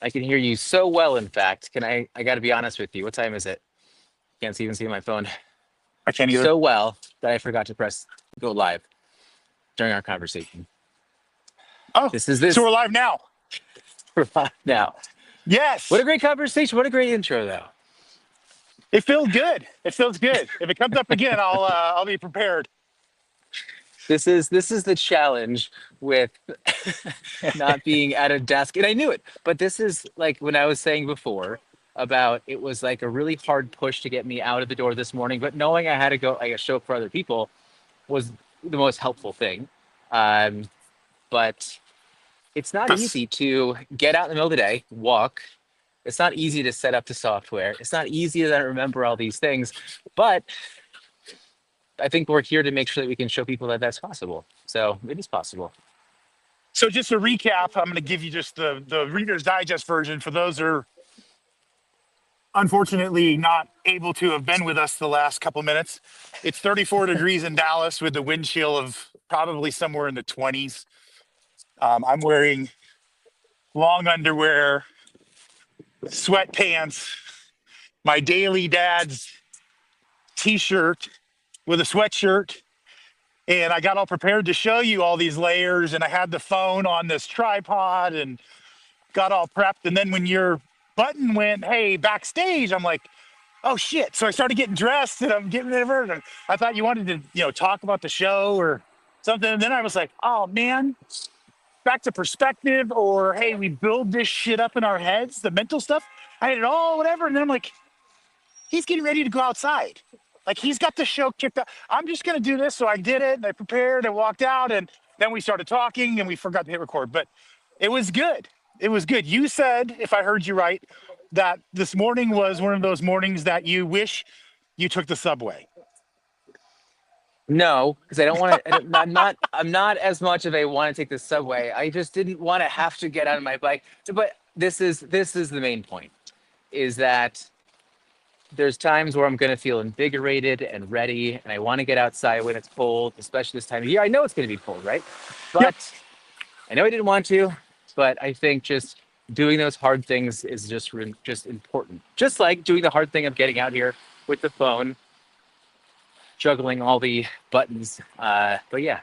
I can hear you so well, in fact. I got to be honest with you. What time is it? Can't even see my phone. I can't either. So well that I forgot to press go live during our conversation. Oh, This is so this we're live now. for live now. What a Yes, great conversation. What a great intro, though. it feels good. It feels good. If it comes up again, I'll be prepared. This is the challenge with not being at a desk. And I knew it, but this is like when I was saying before about it was like a really hard push to get me out of the door this morning, but knowing I had to go like show up for other people was the most helpful thing. Um, but it's not This, easy to get out in the middle of the day, walk. It's not easy to set up the software. It's not easy to then remember all these things. But I think we're here to make sure that we can show people that that's possible. So it is possible. so just to recap, I'm going to give you just the Reader's Digest version for those who are unfortunately not able to have been with us the last couple minutes. It's 34 degrees in Dallas with the wind chill of probably somewhere in the 20s. I'm wearing long underwear, sweatpants, my daily dad's t-shirt with a sweatshirt, and I got all prepared to show you all these layers, and I had the phone on this tripod and got all prepped. And then when your button went, hey, backstage, I'm like, oh shit. So I started getting dressed and I'm getting over, and I thought you wanted to, talk about the show or something. And then I was like, oh man, back to perspective, or hey, we build this shit up in our heads, the mental stuff. I had it all, whatever. And then I'm like, he's getting ready to go outside. Like he's got the show kicked up. I'm just gonna do this. So I did it and I prepared and walked out, and then we started talking and we forgot to hit record. But it was good. It was good. You said, if I heard you right, that this morning was one of those mornings that you wish you took the subway. No, because I don't want to. I'm not as much of a want to take the subway. I just didn't want to have to get on my bike. But this is the main point. Is that there's times where I'm going to feel invigorated and ready, and I want to get outside when it's cold, especially this time of year. I know it's going to be cold, right? Yep. But I know I didn't want to. But I think just doing those hard things is just important. Just like doing the hard thing of getting out here with the phone, juggling all the buttons. But yeah,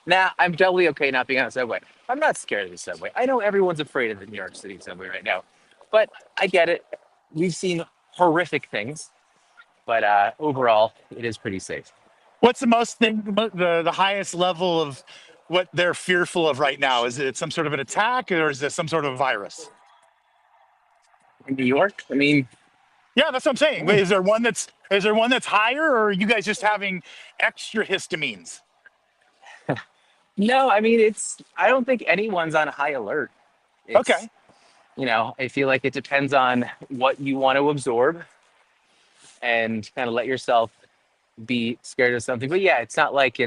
nah, I'm totally okay not being on the subway. I'm not scared of the subway. I know everyone's afraid of the New York City subway right now, but I get it. We've seen horrific things, but overall, it is pretty safe. What's the most thing, the highest level of what they're fearful of right now? Is it some sort of an attack, or is this some sort of virus? In New York, I mean, Yeah, that's what I'm saying. Wait, is there one that's higher, or are you guys just having extra histamines? no, I mean, I don't think anyone's on high alert. It's, Okay. I feel like it depends on what you want to absorb and kind of let yourself be scared of something. But yeah, it's not like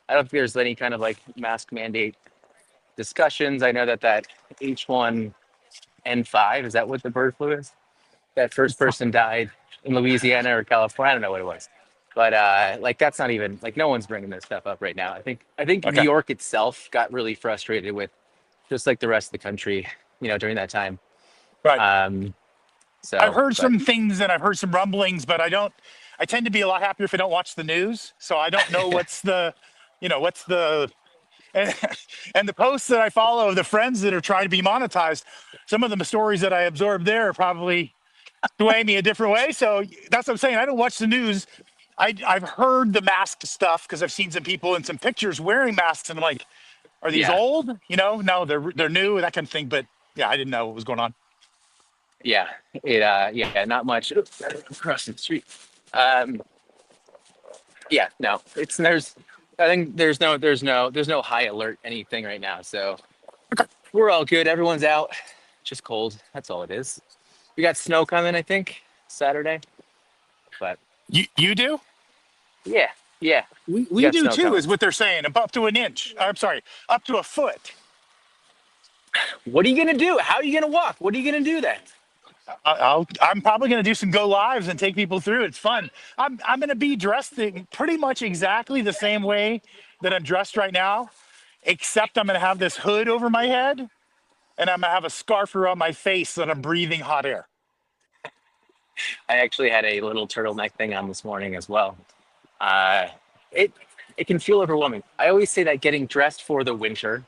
I don't think there's any kind of like mask mandate discussions. I know that H1N5, is that what the bird flu is? That first person died in Louisiana or California. I don't know what it was. But like that's not even like no one's bringing this stuff up right now. I think New Okay. York itself got really frustrated with just like the rest of the country, during that time. Right. Um, I've so, heard but some things and I've heard some rumblings, but I tend to be a lot happier if I don't watch the news. So I don't know what's the, and, and the posts that I follow of the friends that are trying to be monetized, some of the stories that I absorb there are probably sway me a different way. So that's what I'm saying. I don't watch the news. I've heard the mask stuff because I've seen some people in some pictures wearing masks, and I'm like, are these yeah, old? No, they're new, that kind of thing. But yeah, I didn't know what was going on. yeah, yeah, not much. Oops, across the street. Um, yeah, no, I think there's no high alert anything right now. So we're all good. Everyone's out, just cold. That's all it is. We got snow coming, I think, Saturday. But You do? yeah, yeah, we We got do snow too, coming. is what they're saying. Up to an inch. I'm sorry, up to a foot. What are you gonna do? How are you gonna walk? What are you gonna do then? I'm probably going to do some go lives and take people through. It's fun. I'm going to be dressed pretty much exactly the same way that I'm dressed right now, except I'm going to have this hood over my head, and I'm gonna have a scarf around my face so that I'm breathing hot air. I actually had a little turtleneck thing on this morning as well. Uh, it it can feel overwhelming. I always say that getting dressed for the winter,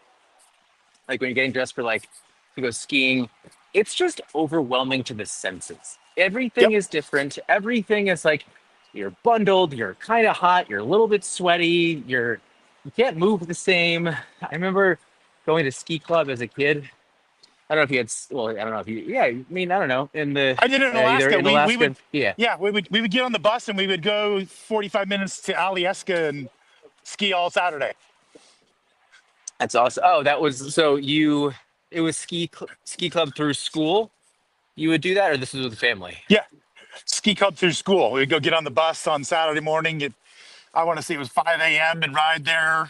like when you're getting dressed for like to go skiing, it's just overwhelming to the senses. Everything Yep. is different. Everything is like you're bundled, you're kind of hot, you're a little bit sweaty, you can't move the same. I remember going to ski club as a kid. I don't know if you had, well, I don't know if you, yeah, I mean, I don't know, in the, I did it in either Alaska. in We Alaska, would, yeah, yeah, we would get on the bus and we would go 45 minutes to Alyeska and ski all Saturday. that's awesome. Oh, that was, so you, it was ski club through school. You would do that, or this was with the family? Yeah, ski club through school. We'd go get on the bus on Saturday morning at, I want to say it was 5 a.m. and ride there.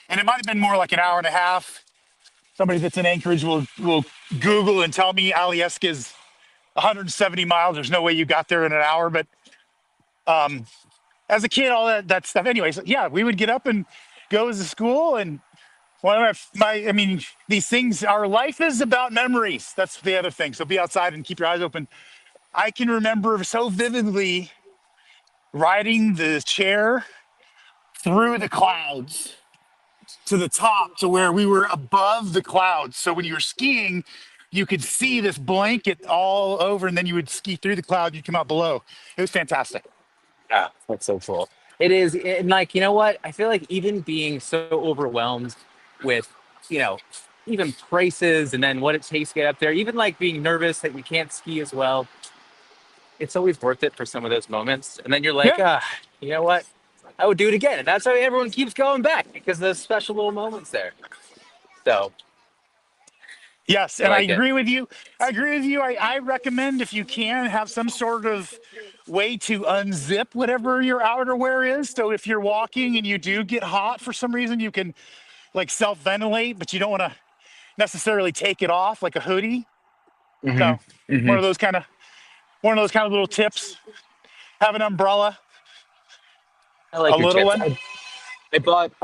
And it might have been more like an hour and a half. Somebody that's in Anchorage will Google and tell me Alyeska is 170 miles. There's no way you got there in an hour. But as a kid, all that stuff. Anyways, yeah, we would get up and go to school. And one of I mean, these things, our life is about memories. That's the other thing. So be outside and keep your eyes open. I can remember so vividly riding the chair through the clouds to the top to where we were above the clouds. So when you were skiing, you could see this blanket all over, and then you would ski through the cloud. You come out below. It was fantastic. Yeah, that's so cool. It is, and like, you know what? I feel like even being so overwhelmed with, you know, even prices and then what it takes to get up there, even like being nervous that you can't ski as well, it's always worth it for some of those moments. And then you're like, Yeah. ah, you know what? I would do it again. And that's why everyone keeps going back because there's special little moments there. So Yes, I and I like it. agree with you. I agree with you. I recommend if you can have some sort of way to unzip whatever your outerwear is. So if you're walking and you do get hot for some reason, you can like self ventilate, but you don't want to necessarily take it off like a hoodie. Hmm. So Hmm. one of those kind of one of those kind of little tips. Have an umbrella, I like a your little tips. one. I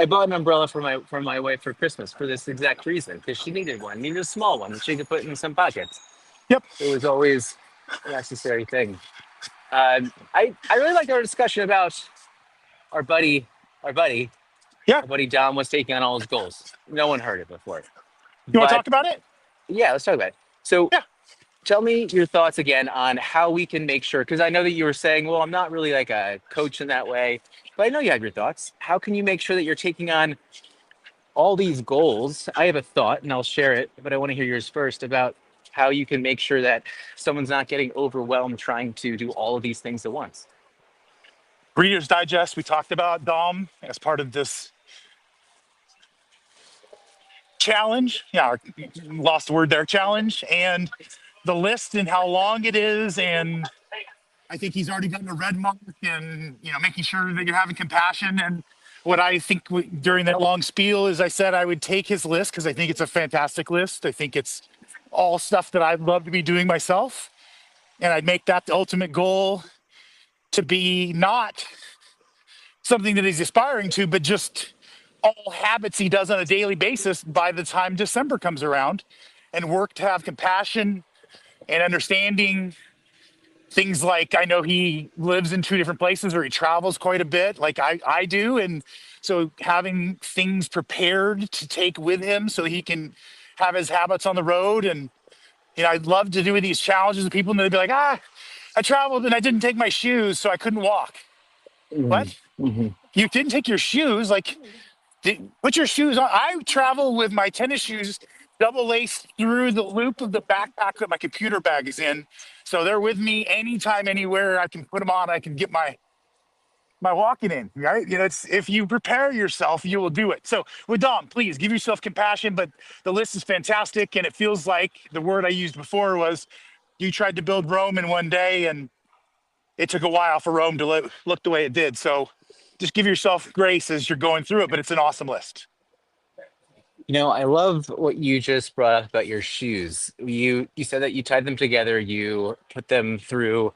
bought an umbrella for my wife for Christmas for this exact reason because she needed one, needed a small one that she could put in some pockets. Yep. It was always a necessary thing. I really liked our discussion about our buddy, our buddy, Yeah. our buddy Dom was taking on all his goals. No one heard it before, You want to but talk about it? yeah, let's talk about it. So Yeah. tell me your thoughts again on how we can make sure, because I know that you were saying, well, I'm not really like a coach in that way, but I know you have your thoughts. How can you make sure that you're taking on all these goals? I have a thought and I'll share it, but I want to hear yours first about how you can make sure that someone's not getting overwhelmed trying to do all of these things at once. Reader's Digest. We talked about Dom as part of this challenge. Yeah, lost the word there. Challenge and the list and how long it is, and I think he's already gotten a red mark, and making sure that you're having compassion. And what I think during that long spiel is I said I would take his list because I think it's a fantastic list. I think it's all stuff that I'd love to be doing myself, and I'd make that the ultimate goal to be not something that he's aspiring to, but just all habits he does on a daily basis by the time December comes around, and work to have compassion and understanding things. Like, I know he lives in two different places or he travels quite a bit like I do. And so having things prepared to take with him so he can have his habits on the road. And, I'd love to do these challenges with people and they'd be like, I traveled and I didn't take my shoes, so I couldn't walk. Mhm. What? Mhm. You didn't take your shoes? Like, put your shoes on. I travel with my tennis shoes double laced through the loop of the backpack that my computer bag is in. So they're with me anytime, anywhere. I can put them on. I can get my walking in, right? It's, if you prepare yourself, you will do it. So with Dom, please give yourself compassion, but the list is fantastic. And it feels like the word I used before was you tried to build Rome in one day, and it took a while for Rome to look the way it did. So just give yourself grace as you're going through it, but it's an awesome list. I love what you just brought up about your shoes. You said that you tied them together, you put them through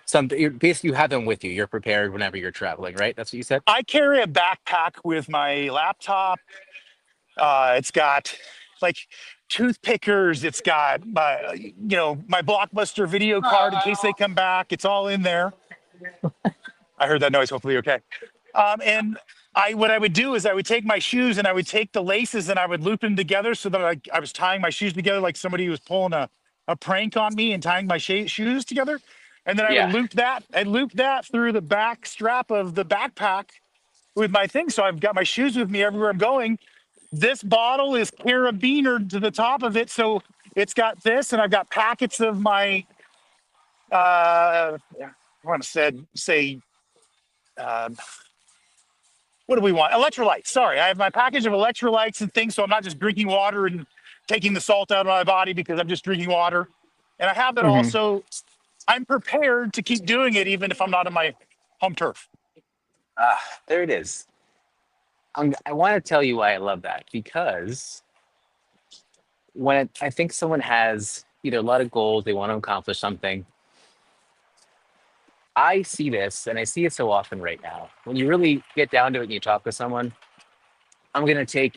something. Basically, you have them with you. You're prepared whenever you're traveling, right? That's what you said. I carry a backpack with my laptop. It's got like toothpickers. It's got my, my Blockbuster video card in case they come back. It's all in there. I heard that noise. Hopefully, okay. And what I would do is I would take my shoes and I would take the laces and I would loop them together so that I was tying my shoes together like somebody was pulling a prank on me and tying my shoes together. And then I would Yeah. loop that. I'd loop that through the back strap of the backpack with my thing. So I've got my shoes with me everywhere I'm going. This bottle is carabiner to the top of it. So it's got this, and I've got packets of my, I want to say, um, what do we want? Electrolytes. Sorry, I have my package of electrolytes and things, so I'm not just drinking water and taking the salt out of my body because I'm just drinking water. And I have it Hmm. also. I'm prepared to keep doing it even if I'm not on my home turf. There it is. I want to tell you why I love that, because I think someone has either a lot of goals, they want to accomplish something. I see this, and I see it so often right now. When you really get down to it and you talk with someone, I'm going to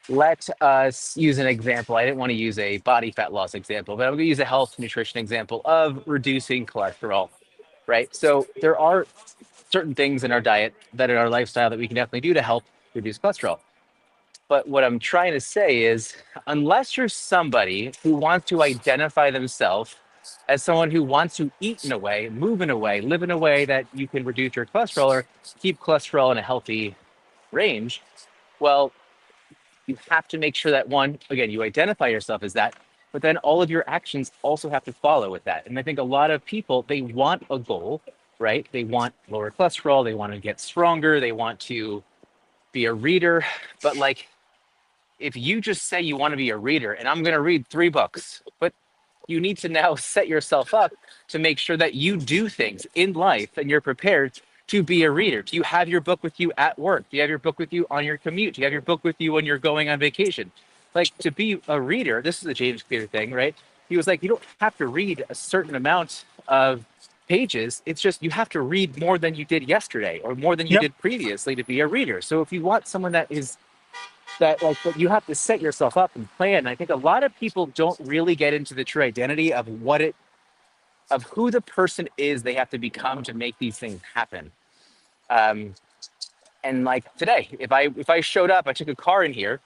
let us use an example. I didn't want to use a body fat loss example, but I'm going to use a health nutrition example of reducing cholesterol, right? So there are certain things in our diet, that in our lifestyle, that we can definitely do to help reduce cholesterol. But what I'm trying to say is, unless you're somebody who wants to identify themselves as someone who wants to eat in a way, move in a way, live in a way that you can reduce your cholesterol or keep cholesterol in a healthy range, well, you have to make sure that, one, again, you identify yourself as that, but then all of your actions also have to follow with that. And I think a lot of people, they want a goal, right? They want lower cholesterol, they want to get stronger, they want to be a reader, but like, if you just say you want to be a reader and I'm going to read 3 books, but you need to now set yourself up to make sure that you do things in life and you're prepared to be a reader. Do you have your book with you at work? Do you have your book with you on your commute? Do you have your book with you when you're going on vacation? Like, to be a reader, this is a James Clear thing, right? He was like, you don't have to read a certain amount of pages. It's just you have to read more than you did yesterday or more than you Yep. did previously to be a reader. So if you want someone that is that like but you have to set yourself up and plan. And I think a lot of people don't really get into the true identity of of who the person is they have to become to make these things happen. Um, and like today, if I showed up, I took a car in here,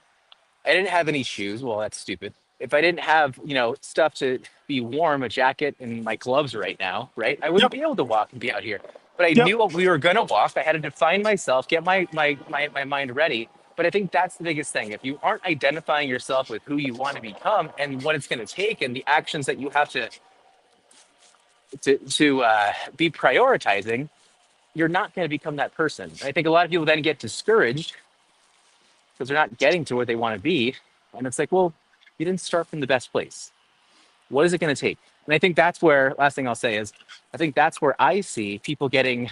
I didn't have any shoes. Well, that's stupid. If I didn't have, stuff to be warm, a jacket and my gloves right now, right, I wouldn't Yep. be able to walk and be out here. But I Yep. knew what we were gonna walk. I had to define myself, get my mind ready. But I think that's the biggest thing. If you aren't identifying yourself with who you want to become and what it's going to take and the actions that you have to be prioritizing, you're not going to become that person. I think a lot of people then get discouraged because they're not getting to where they want to be. And it's like, well, you didn't start from the best place. What is it going to take? And I think that's where, last thing I'll say is, I think that's where I see people getting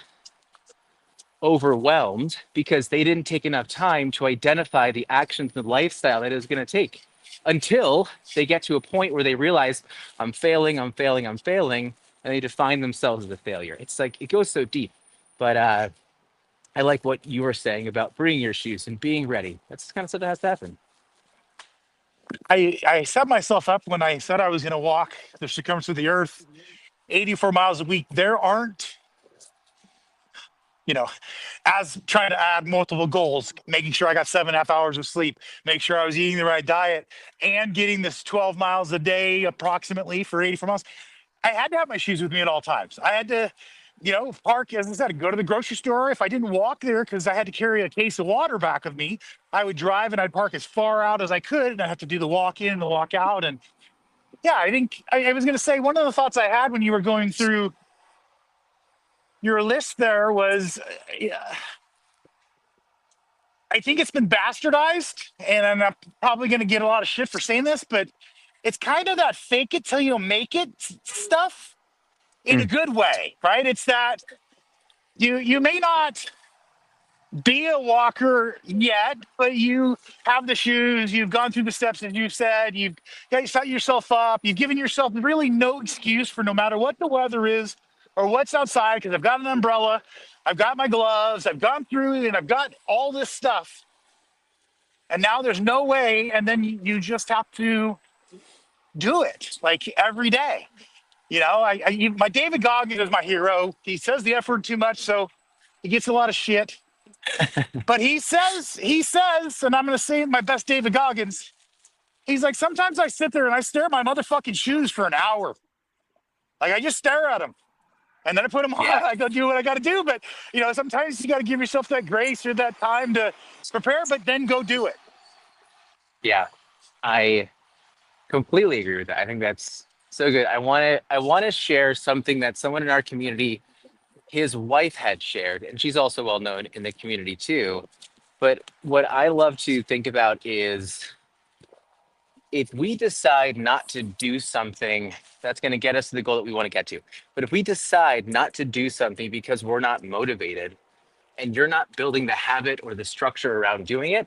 overwhelmed because they didn't take enough time to identify the actions and lifestyle that is going to take until they get to a point where they realize I'm failing, I'm failing, I'm failing, and they define themselves as a failure. It's like it goes so deep. But I like what you were saying about bringing your shoes and being ready. That's the kind of stuff that has to happen. I set myself up when I said I was going to walk the circumference of the earth 84 miles a week. There aren't, you know, as trying to add multiple goals, making sure I got 7.5 hours of sleep, make sure I was eating the right diet, and getting this 12 miles a day approximately for 84 miles. I had to have my shoes with me at all times. I had to, park, as I said, go to the grocery store. If I didn't walk there because I had to carry a case of water back with me, I would drive and I'd park as far out as I could, and I have to do the walk in and the walk out. And yeah, I think I was going to say one of the thoughts I had when you were going through your list there was, yeah, I think it's been bastardized, and I'm probably going to get a lot of shit for saying this, but it's kind of that fake it till you make it stuff in a Mm. good way, right? It's that you may not be a walker yet, but you have the shoes, you've gone through the steps as you said, you've set yourself up, you've given yourself really no excuse for no matter what the weather is or what's outside, because I've got an umbrella, I've got my gloves, I've gone through and I've got all this stuff. and now there's no way. And then you just have to do it like every day. My David Goggins is my hero. He says the F word too much, so he gets a lot of shit. But he says, and I'm going to say my best David Goggins. He's like, sometimes I sit there and I stare at my motherfucking shoes for an hour. Like I just stare at them. And then I put them on. Yeah. I go do what I got to do. But sometimes you got to give yourself that grace or that time to prepare. But then go do it. Yeah. I completely agree with that. I think that's so good. I want to share something that someone in our community, his wife had shared, and she's also well known in the community too. But what I love to think about is if we decide not to do something that's going to get us to the goal that we want to get to, but if we decide not to do something because we're not motivated and you're not building the habit or the structure around doing it,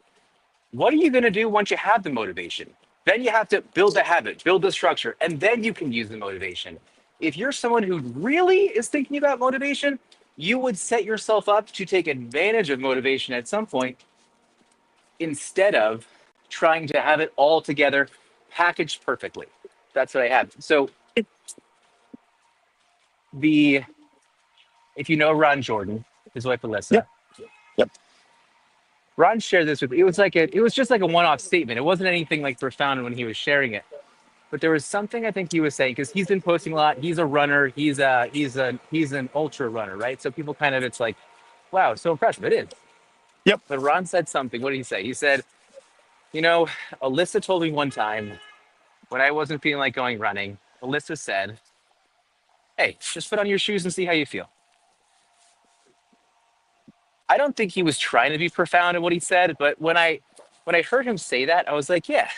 what are you going to do once you have the motivation? Then you have to build the habit, build the structure, and then you can use the motivation. If you're someone who really is thinking about motivation, you would set yourself up to take advantage of motivation at some point instead of trying to have it all together packaged perfectly. That's what I have. So the if you know Ron Jordan, his wife Alyssa, Yep. Yep. Ron shared this with me. It was just like a one-off statement. It wasn't anything like profound when he was sharing it. But there was something I think he was saying because he's been posting a lot. He's a runner. He's an ultra runner, right? So people kind of it's like, wow, so impressive. It is. Yep. But Ron said something. What did he say? He said, you know, Alyssa told me one time when I wasn't feeling like going running, Alyssa said, hey, just put on your shoes and see how you feel. I don't think he was trying to be profound in what he said, but when I heard him say that, I was like, yeah,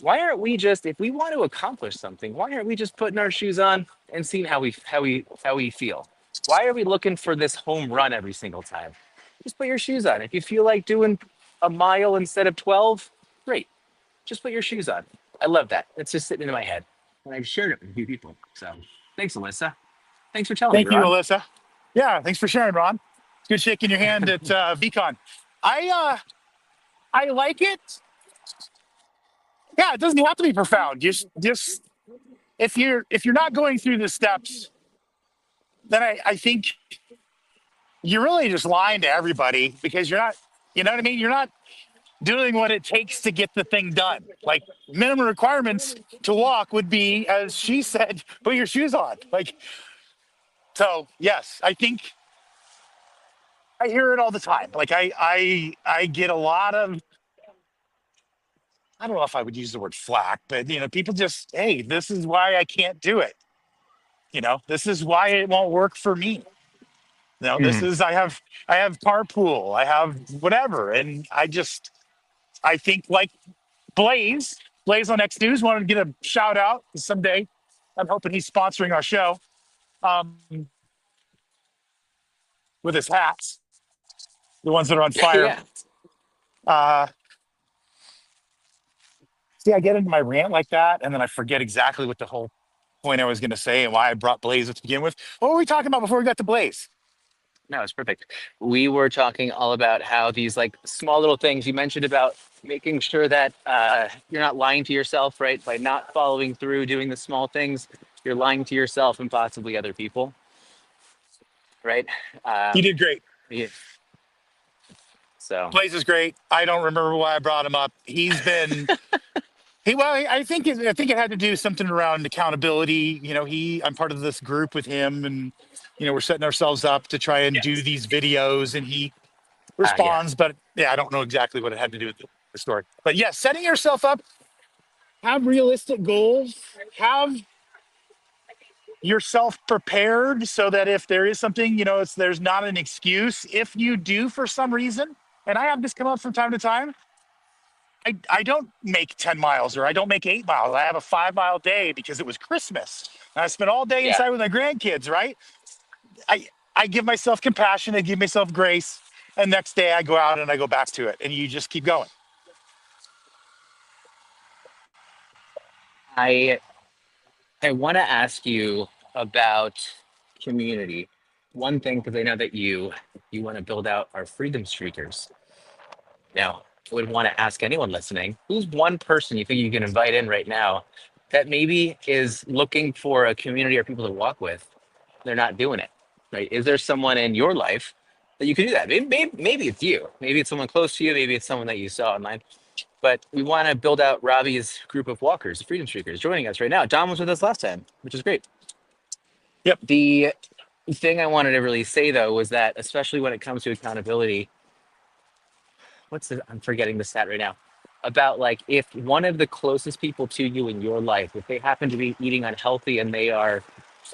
why aren't we just if we want to accomplish something, why aren't we just putting our shoes on and seeing how we feel? Why are we looking for this home run every single time? Just put your shoes on. If you feel like doing a mile instead of 12, great. Just put your shoes on. I love that. It's just sitting in my head. And I've shared it with a few people. So thanks, Alyssa. Thanks for telling me, Thank you, Ron. Alyssa. Yeah. Thanks for sharing, Ron. It's good shaking your hand at VCon. I like it. Yeah. It doesn't have to be profound. Just if you're not going through the steps, then I think you're really just lying to everybody because you're not. You know what I mean? You're not doing what it takes to get the thing done. Like minimum requirements to walk would be, as she said, put your shoes on. Like, so yes, I think I hear it all the time. Like I get a lot of, I don't know if I would use the word flack, but people just, hey, this is why I can't do it. This is why it won't work for me. This Mhm. is I have carpool, I have whatever. And I think like Blaze, Blaze on X News, wanted to get a shout out someday. I'm hoping he's sponsoring our show um, with his hats, the ones that are on fire. Yeah. Uh, See, I get into my rant like that, and then I forget exactly what the whole point I was going to say and why I brought Blaze to begin with. What were we talking about before we got to Blaze? No, it's perfect. We were talking all about how these like small little things you mentioned about making sure that you're not lying to yourself, right? By not following through, doing the small things, you're lying to yourself and possibly other people, right? He Um, did great. yeah, so Blaze is great. I don't remember why I brought him up. Well, I think it had to do something around accountability. I'm part of this group with him, and we're setting ourselves up to try and do yes, these videos, and he yeah, responds. But yeah, I don't know exactly what it had to do with the story. But yeah, setting yourself up, have realistic goals, have yourself prepared so that if there is something, there's not an excuse. If you do for some reason, and I have this come up from time to time, I don't make 10 miles or I don't make 8 miles. I have a 5 mile day because it was Christmas. And I spent all day yeah. inside with my grandkids, right? I give myself compassion, I give myself grace. And next day I go out and I go back to it. And you just keep going. I I want to ask you about community. One thing, because I know that you want to build out our freedom streakers. Now, would want to ask anyone listening, who's one person you think you can invite in right now that maybe is looking for a community or people to walk with? They're not doing it, right? Is there someone in your life that you could do that? Maybe it's you. Maybe it's someone close to you. Maybe it's someone that you saw online. But we want to build out Robbie's group of walkers, the Freedom Streakers, joining us right now. Don was with us last time, which is great. Yep. The thing I wanted to really say though was that, especially when it comes to accountability, I'm forgetting the stat right now, about like if one of the closest people to you in your life, if they happen to be eating unhealthy and they are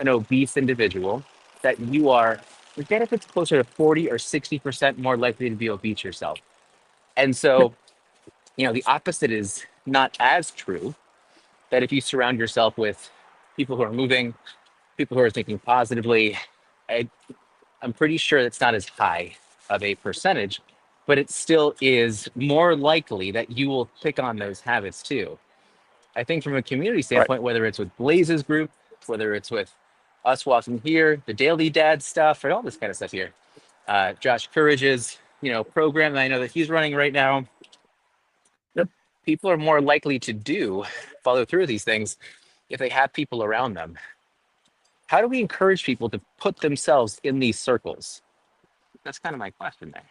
an obese individual, that you are, forget if it's closer to 40 or 60% more likely to be obese yourself. And Yep. so, the opposite is not as true, that if you surround yourself with people who are moving, people who are thinking positively, I, I'm pretty sure it's not as high of a percentage, but it still is more likely that you will pick on those habits too. I think from a community Right. standpoint, whether it's with Blaze's group, whether it's with us walking here, the Daily Dad stuff, and all this kind of stuff here, Josh Courage's, program that I know that he's running right now, Yep. people are more likely to follow through with these things if they have people around them. How do we encourage people to put themselves in these circles? That's kind of my question there.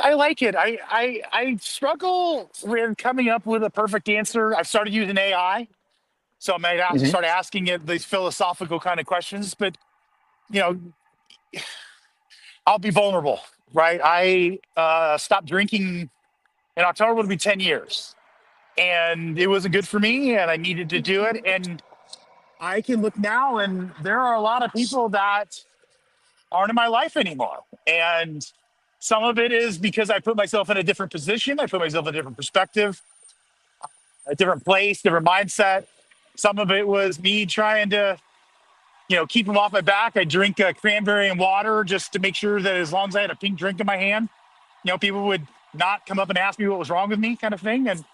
I like it. I struggle with coming up with a perfect answer. I've started using AI, so I might have to Hmm. start asking it these philosophical kind of questions. But you know, I'll be vulnerable, right? I stopped drinking in October. Would be 10 years, and it wasn't good for me, and I needed to do it. And I can look now, and there are a lot of people that aren't in my life anymore, and some of it is because I put myself in a different position. I put myself in a different perspective, a different place, different mindset. Some of it was me trying to, keep them off my back. I drink cranberry and water just to make sure that as long as I had a pink drink in my hand, people would not come up and ask me what was wrong with me, kind of thing. And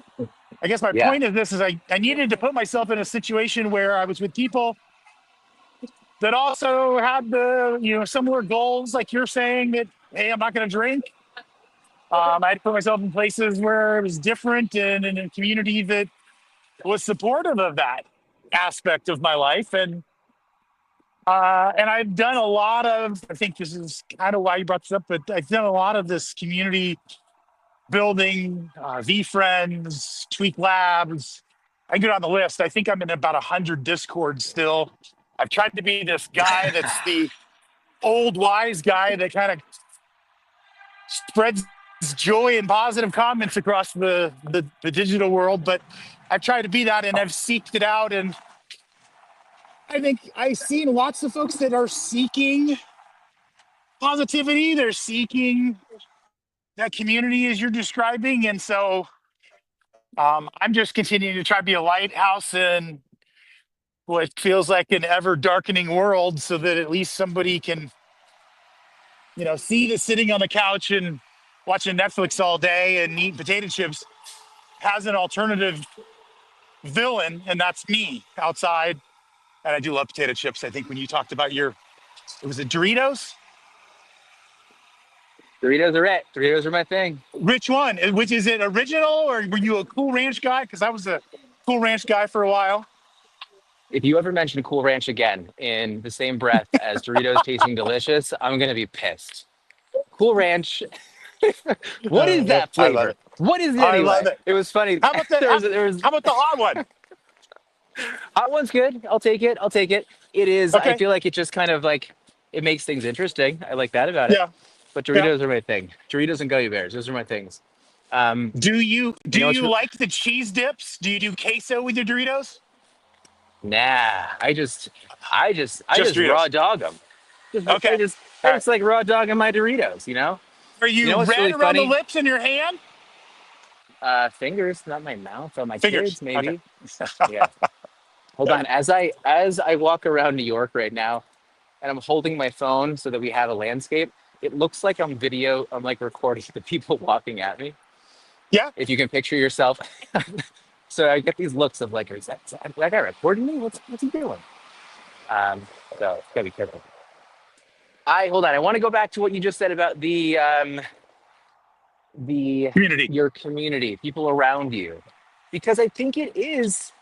I guess my Yeah. point of this is I needed to put myself in a situation where I was with people that also had the, similar goals, like you're saying that, hey, I'm not going to drink. I had to put myself in places where it was different and in a community that was supportive of that aspect of my life. And I've done a lot of, I think this is kind of why you brought this up, but I've done a lot of this community building, V Friends, Tweak Labs. I can get on the list. I think I'm in about 100 Discords still. I've tried to be this guy that's the old wise guy that kind of spreads joy and positive comments across the digital world. But I've tried to be that, and I've seeked it out. And I think I've seen lots of folks that are seeking positivity. They're seeking that community as you're describing. And so I'm just continuing to try to be a lighthouse in what feels like an ever darkening world so that at least somebody can, see the sitting on the couch and watching Netflix all day and eating potato chips has an alternative villain, and that's me outside. And I do love potato chips. I think when you talked about it was it Doritos? Doritos are it. Doritos are my thing. Which one? Which is it original or were you a Cool Ranch guy? Because I was a Cool Ranch guy for a while. If you ever mention Cool Ranch again in the same breath as Doritos tasting delicious, I'm gonna be pissed. Cool Ranch. What is that I love flavor? it. What is it I love anyway? it. It was funny. How about the There was how about the hot one? hot one's good. I'll take it. I'll take it. It is. I Okay. feel like it just kind of like it makes things interesting. I like that about it. Yeah. But Yeah. Doritos are my thing. Doritos and gummy bears. Those are my things. Um, Do you you do know what's you like the cheese dips? Do you do queso with your Doritos? nah. I just raw Just Doritos. dog them. Okay. I All right. just like raw dogging my Doritos. Are You you know what's red really around the funny? lips in your hand? Fingers, not my mouth. Or my Fingers. kids, Okay. maybe. Yeah. Hold on. As I walk around New York right now, and I'm holding my phone so that we have a landscape, it looks like I'm like recording the people walking at me. Yeah. If you can picture yourself. So I get these looks of like, is that guy recording me? What's he doing? So gotta be careful. I hold on. I want to go back to what you just said about the Community. your community, people around you, because I think it is.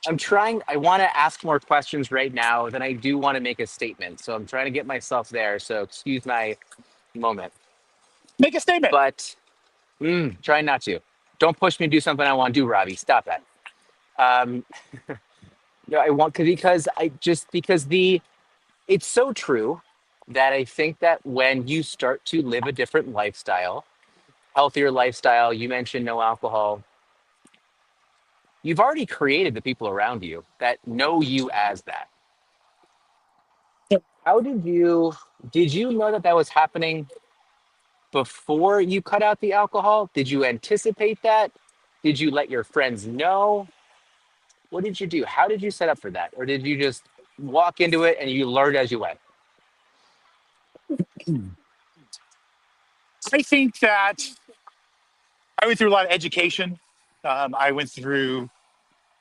I want to ask more questions right now than I do want to make a statement. So I'm trying to get myself there. So excuse my moment, Make a statement. but try not to. Don't push me to do something I want to do, Robbie. Stop that. Um, I want because I just because the it's so true that I think that when you start to live a different lifestyle, healthier lifestyle, you mentioned no alcohol, you've already created the people around you that know you as that. How did you know that that was happening before you cut out the alcohol? Did you anticipate that? Did you let your friends know? What did you do? How did you set up for that? Or did you just walk into it and you learned as you went? I think that I went through a lot of education. I went through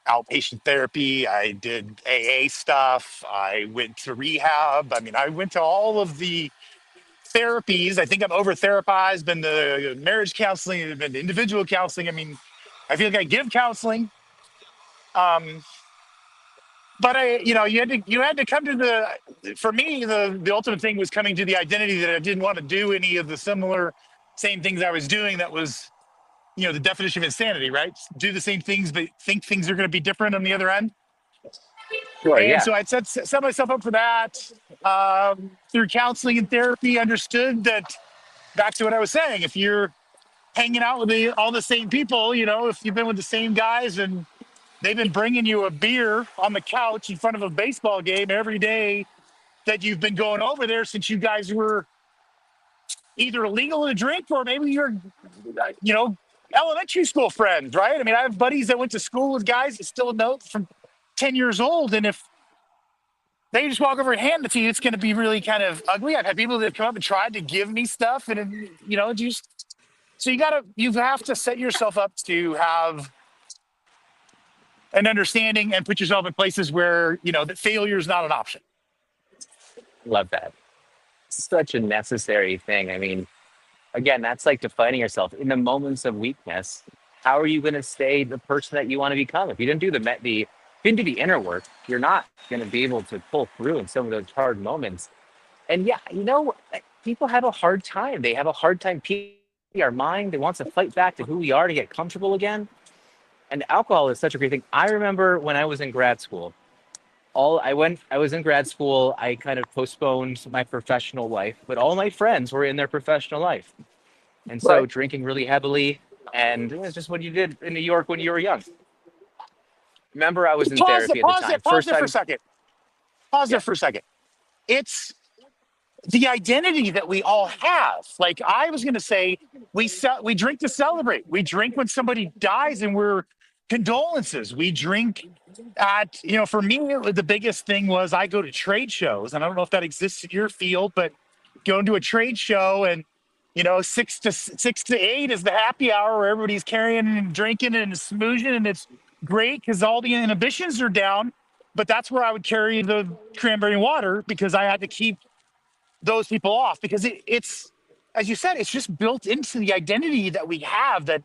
outpatient therapy. I did AA stuff. I went to rehab. I mean, I went to all of the therapies. I think I'm over therapized, been to marriage counseling, been to individual counseling. I mean, I feel like I give counseling. Um, but you had to come to for me, the ultimate thing was coming to the identity that I didn't want to do any of the similar same things I was doing. That was, the definition of insanity, right? Do the same things, but think things are going to be different on the other end. Sure, And yeah. so I set myself up for that through counseling and therapy. Understood that, back to what I was saying, if you're hanging out with all the same people, if you've been with the same guys and they've been bringing you a beer on the couch in front of a baseball game every day that you've been going over there since you guys were either legal to drink or maybe you're, you know, elementary school friends, right? I mean, I have buddies that went to school with guys that still know from 10 years old. And if they just walk over and hand it to you, it's going to be really kind of ugly. I've had people that have come up and tried to give me stuff and, just, so you have to set yourself up to have an understanding and put yourself in places where, that failure is not an option. Love that. Such a necessary thing. I mean, again, that's like defining yourself in the moments of weakness. How are you going to stay the person that you want to become? If you didn't do if you didn't do the inner work, you're not going to be able to pull through in some of those hard moments. And yeah, people have a hard time. They have a hard time keeping our mind. They want to fight back to who we are to get comfortable again. And alcohol is such a great thing. I remember when I was in grad school, I was in grad school, I kind of postponed my professional life, but all my friends were in their professional life. And so Right. drinking really heavily, and it was just what you did in New York when you were young. Remember, I was in Pause therapy it, at the pause time. it, pause First there for a time, second. Pause there yeah, for a second. It's the identity that we all have. Like I was going to say, we drink to celebrate. We drink when somebody dies, and we're condolences. We drink for me, the biggest thing was I go to trade shows, and I don't know if that exists in your field, but going to a trade show and 6 to 8 is the happy hour where everybody's carrying and drinking and smoozing, and it's great because all the inhibitions are down. But that's where I would carry the cranberry water because I had to keep those people off because it's, as you said, it's just built into the identity that we have, that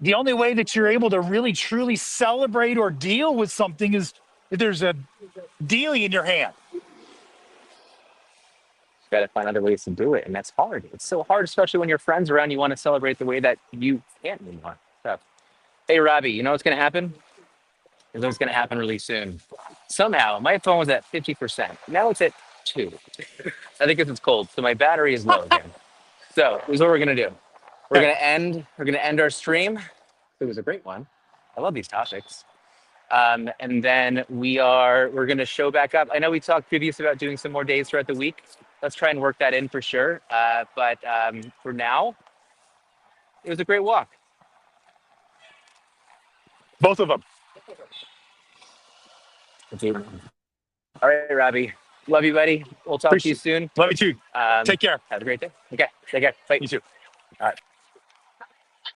the only way that you're able to really truly celebrate or deal with something is if there's a dealie in your hand. got to find other ways to do it. And that's hard. It's so hard, especially when your friends around, you want to celebrate the way that you can't anymore. So, hey, Robbie, you know what's going to happen? It's going to happen really soon. Somehow, my phone was at 50%. Now it's at 2. I think it's cold. So my battery is low again. So here's what we're gonna do. Okay. We're gonna end our stream. It was a great one. I love these topics. And then we're gonna show back up. I know we talked previously about doing some more days throughout the week. Let's try and work that in for sure. But for now, it was a great walk. Both of them. All right, Robbie. Love you, buddy. We'll talk to you Appreciate it. soon. Love you too. Take care. Have a great day. Okay, take care. Bye. You too. All right.